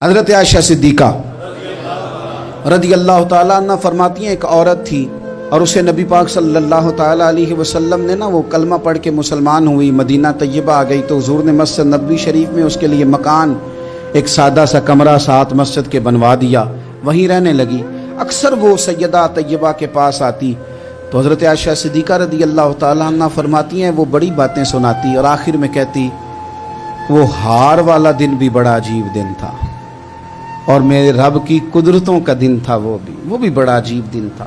حضرت عائشہ صدیقہ رضی اللہ تعالیٰ عنہ فرماتی ہیں ایک عورت تھی اور اسے نبی پاک صلی اللہ تعالیٰ علیہ وسلم نے وہ کلمہ پڑھ کے مسلمان ہوئی، مدینہ طیبہ آ گئی تو حضور نے مسجد نبوی شریف میں اس کے لیے مکان، ایک سادہ سا کمرہ ساتھ مسجد کے بنوا دیا، وہیں رہنے لگی۔ اکثر وہ سیدہ طیبہ کے پاس آتی تو حضرت عائشہ صدیقہ رضی اللہ تعالیٰ عنہ فرماتی ہیں وہ بڑی باتیں سناتی اور آخر میں کہتی وہ ہار والا دن بھی بڑا عجیب دن تھا اور میرے رب کی قدرتوں کا دن تھا، وہ بھی بڑا عجیب دن تھا۔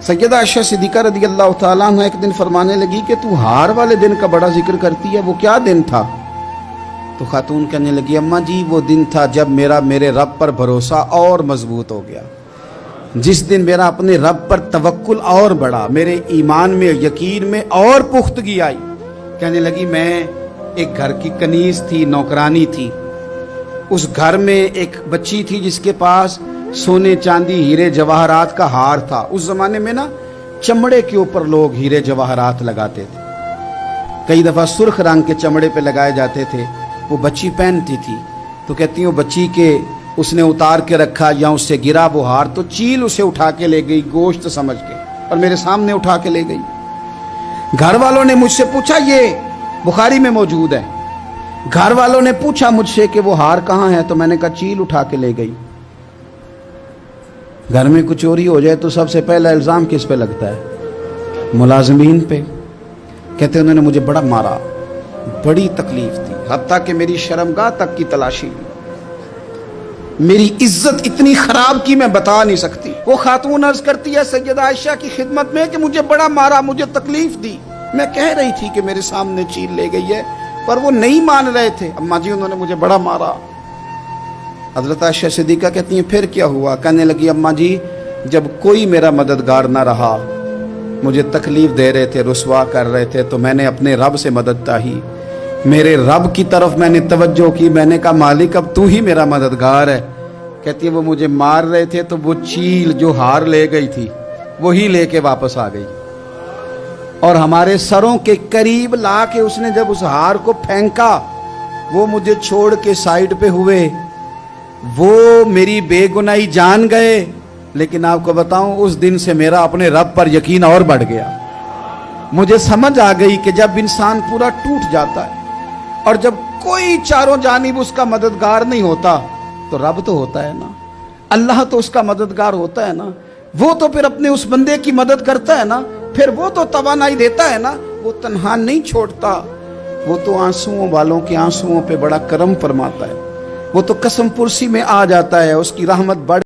سیدہ عائشہ صدیقہ رضی اللہ تعالیٰ عنہ ایک دن فرمانے لگی کہ تو ہار والے دن کا بڑا ذکر کرتی ہے، وہ کیا دن تھا؟ تو خاتون کہنے لگی اماں جی وہ دن تھا جب میرے رب پر بھروسہ اور مضبوط ہو گیا، جس دن میرا اپنے رب پر توکل اور بڑھا، میرے ایمان میں یقین میں اور پختگی آئی۔ کہنے لگی میں ایک گھر کی کنیز تھی، نوکرانی تھی، اس گھر میں ایک بچی تھی جس کے پاس سونے چاندی ہیرے جواہرات کا ہار تھا۔ اس زمانے میں چمڑے کے اوپر لوگ ہیرے جواہرات لگاتے تھے، کئی دفعہ سرخ رنگ کے چمڑے پہ لگائے جاتے تھے، وہ بچی پہنتی تھی تو کہتی ہیں وہ بچی کے اس نے اتار کے رکھا یا اس سے گرا وہ ہار تو چیل اسے اٹھا کے لے گئی گوشت سمجھ کے اور میرے سامنے اٹھا کے لے گئی۔ گھر والوں نے مجھ سے پوچھا، یہ بخاری میں موجود ہے، گھر والوں نے پوچھا مجھ سے کہ وہ ہار کہاں ہے تو میں نے کہا چیل اٹھا کے لے گئی۔ گھر میں کچھ چوری ہو جائے تو سب سے پہلا الزام کس پہ لگتا ہے؟ ملازمین پہ۔ کہتے انہوں نے مجھے بڑا مارا، بڑی تکلیف تھی، حتیٰ کہ میری شرمگاہ تک کی تلاشی لی، میری عزت اتنی خراب کی میں بتا نہیں سکتی۔ وہ خاتون عرض کرتی ہے سیدہ عائشہ کی خدمت میں کہ مجھے بڑا مارا، مجھے تکلیف دی، میں کہہ رہی تھی کہ میرے سامنے چیل لے گئی ہے پر وہ نہیں مان رہے تھے، اماں جی انہوں نے مجھے بڑا مارا۔ حضرت عائشہ صدیقہ کہتی ہیں پھر کیا ہوا؟ کہنے لگی اماں جی جب کوئی میرا مددگار نہ رہا، مجھے تکلیف دے رہے تھے، رسوا کر رہے تھے، تو میں نے اپنے رب سے مدد چاہی، میرے رب کی طرف میں نے توجہ کی، میں نے کہا مالک اب تو ہی میرا مددگار ہے۔ کہتی ہے وہ مجھے مار رہے تھے تو وہ چیل جو ہار لے گئی تھی وہی لے کے واپس آ گئی اور ہمارے سروں کے قریب لا کے اس نے جب اس ہار کو پھینکا وہ مجھے چھوڑ کے سائیڈ پہ ہوئے، وہ میری بے گناہی جان گئے، لیکن آپ کو بتاؤں اس دن سے میرا اپنے رب پر یقین اور بڑھ گیا۔ مجھے سمجھ آ گئی کہ جب انسان پورا ٹوٹ جاتا ہے اور جب کوئی چاروں جانب اس کا مددگار نہیں ہوتا تو رب تو ہوتا ہے نا، اللہ تو اس کا مددگار ہوتا ہے نا، وہ تو پھر اپنے اس بندے کی مدد کرتا ہے نا، پھر وہ تو توانائی دیتا ہے نا، وہ تنہا نہیں چھوڑتا، وہ تو آنسوؤں والوں کے آنسوؤں پہ بڑا کرم فرماتا ہے، وہ تو قسم پرسی میں آ جاتا ہے، اس کی رحمت بڑھ